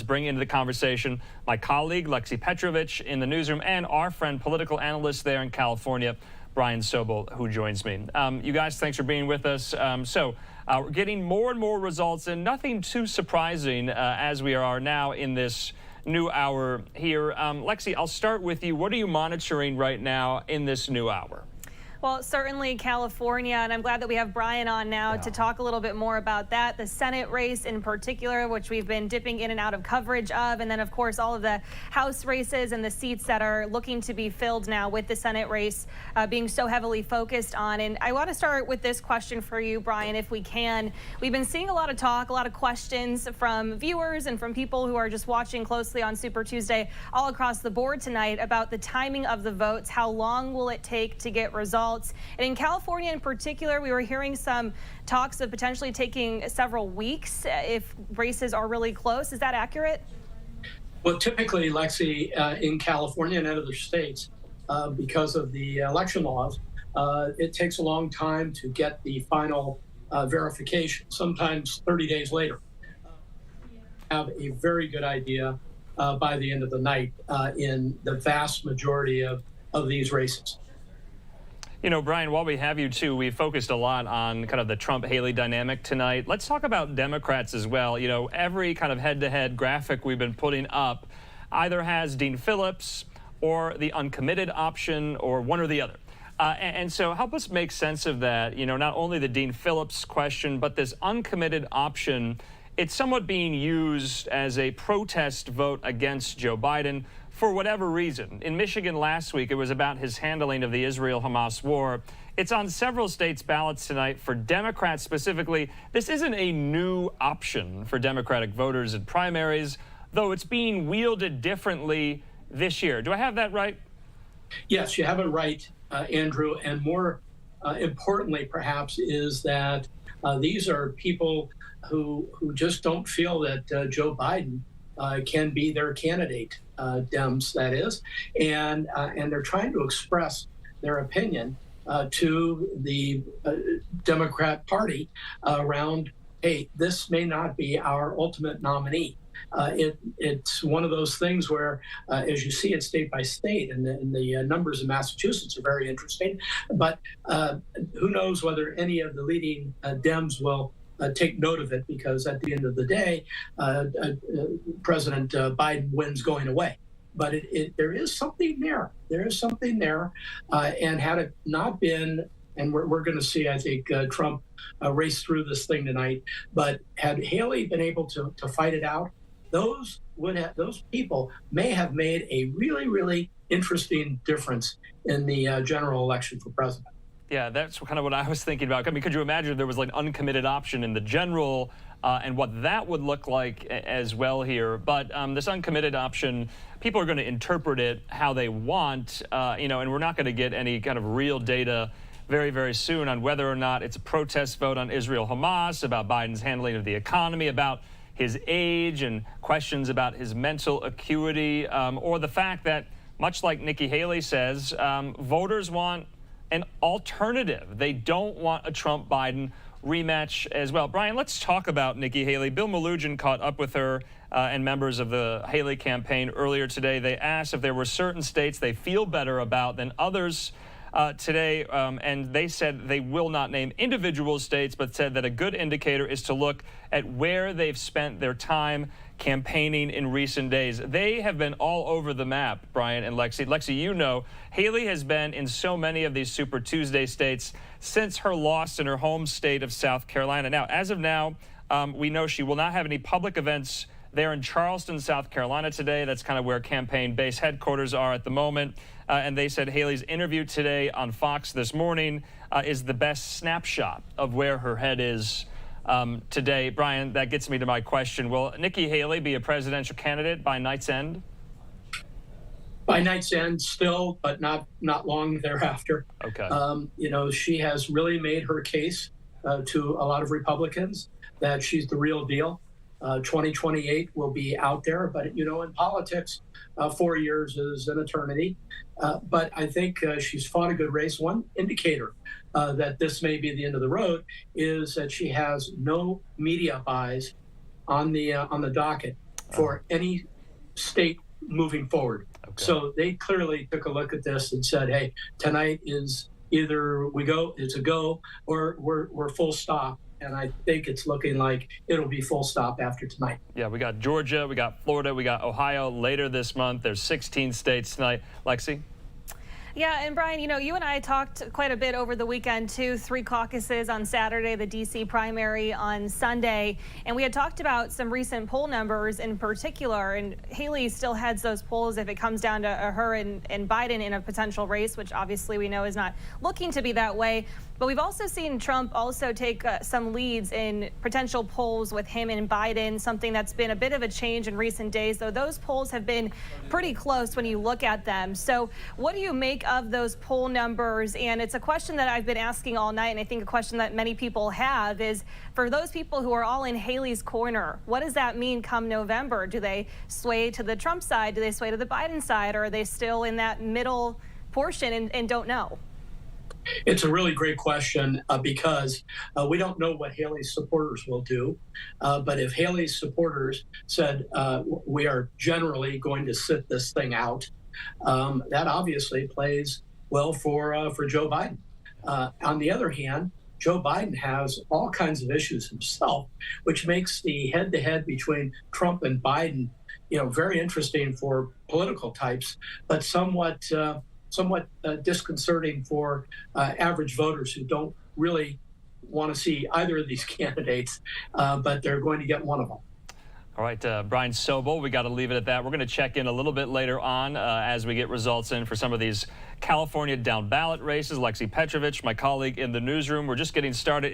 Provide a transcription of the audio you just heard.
bring into the conversation my colleague, Lexi Petrovich, in the newsroom, and our friend, political analyst there in California, Brian Sobel, who joins me. You guys, thanks for being with us. We're getting more and more results, and nothing too surprising as we are now in this new hour here. Lexi, I'll start with you. What are you monitoring right now in this new hour? Well, certainly California, and I'm glad that we have Brian on now to talk a little bit more about that. The Senate race in particular, which we've been dipping in and out of coverage of, and then, of course, all of the House races and the seats that are looking to be filled now with the Senate race being so heavily focused on. And I want to start with this question for you, Brian, if we can. We've been seeing a lot of talk, a lot of questions from viewers and from people who are just watching closely on Super Tuesday all across the board tonight about the timing of the votes. How long will it take to get results? And in California in particular, we were hearing some talks of potentially taking several weeks if races are really close. Is that accurate? Well, typically, Lexi, in California and other states, because of the election laws, it takes a long time to get the final verification, sometimes 30 days later. Have a very good idea by the end of the night in the vast majority of these races. You know, Brian, while we have you, too, we focused a lot on kind of the Trump-Haley dynamic tonight. Let's talk about Democrats as well. You know, every kind of head-to-head graphic we've been putting up either has Dean Phillips or the uncommitted option or one or the other. And so help us make sense of that, you know, not only the Dean Phillips question, but this uncommitted option. It's somewhat being used as a protest vote against Joe Biden for whatever reason. In Michigan last week, it was about his handling of the Israel-Hamas war. It's on several states' ballots tonight. For Democrats specifically, this isn't a new option for Democratic voters in primaries, though it's being wielded differently this year. Do I have that right? Yes, you have it right, Andrew. And more importantly, perhaps, is that these are people who just don't feel that Joe Biden can be their candidate, Dems, that is, and they're trying to express their opinion to the Democrat Party around, hey, this may not be our ultimate nominee. It's one of those things where, as you see it state by state, and the numbers in Massachusetts are very interesting, but who knows whether any of the leading Dems will take note of it, because at the end of the day, President Biden wins going away. But there is something there. There is something there. And had it not been, and we're going to see, I think, Trump race through this thing tonight, but had Haley been able to fight it out, those people may have made a really, really interesting difference in the general election for president. Yeah, that's kind of what I was thinking about. I mean, could you imagine if there was like an uncommitted option in the general and what that would look like as well here? But this uncommitted option, people are going to interpret it how they want, you know, and we're not going to get any kind of real data very, very soon on whether or not it's a protest vote on Israel-Hamas, about Biden's handling of the economy, about his age and questions about his mental acuity, or the fact that, much like Nikki Haley says, voters want an alternative. They don't want a Trump-Biden rematch as well. Brian, let's talk about Nikki Haley. Bill Melugin caught up with her and members of the Haley campaign earlier today. They asked if there were certain states they feel better about than others today, and they said they will not name individual states, but said that a good indicator is to look at where they've spent their time campaigning in recent days. They have been all over the map, Brian and Lexi. Lexi, you know, Haley has been in so many of these Super Tuesday states since her loss in her home state of South Carolina. Now, as of now, we know she will not have any public events there in Charleston, South Carolina today. That's kind of where campaign base headquarters are at the moment. And they said Haley's interview today on Fox this morning is the best snapshot of where her head is today. Brian, that gets me to my question. Will Nikki Haley be a presidential candidate by night's end? By night's end, still, but not long thereafter. Okay. You know, she has really made her case to a lot of Republicans that she's the real deal. 2028 will be out there, but, you know, in politics, 4 years is an eternity. But I think she's fought a good race. One indicator that this may be the end of the road is that she has no media buys on the docket for any state moving forward. Okay. So they clearly took a look at this and said, hey, tonight is either it's a go, or we're full stop. And I think it's looking like it'll be full stop after tonight. Yeah, we got Georgia, we got Florida, we got Ohio later this month. There's 16 states tonight. Lexi? Yeah, and Brian, you know, you and I talked quite a bit over the weekend, too. 3 caucuses on Saturday, the D.C. primary on Sunday. And we had talked about some recent poll numbers in particular. And Haley still heads those polls if it comes down to her and Biden in a potential race, which obviously we know is not looking to be that way. But we've also seen Trump also take some leads in potential polls with him and Biden, something that's been a bit of a change in recent days, though those polls have been pretty close when you look at them. So what do you make of those poll numbers? And it's a question that I've been asking all night, and I think a question that many people have is, for those people who are all in Haley's corner, what does that mean come November? Do they sway to the Trump side? Do they sway to the Biden side? Or are they still in that middle portion and don't know? It's a really great question because we don't know what Haley's supporters will do. But if Haley's supporters said we are generally going to sit this thing out, that obviously plays well for Joe Biden. On the other hand, Joe Biden has all kinds of issues himself, which makes the head-to-head between Trump and Biden, you know, very interesting for political types, but somewhat disconcerting for average voters who don't really want to see either of these candidates, but they're going to get one of them. All right, Brian Sobel, we got to leave it at that. We're going to check in a little bit later on as we get results in for some of these California down ballot races. Lexi Petrovich, my colleague in the newsroom, we're just getting started.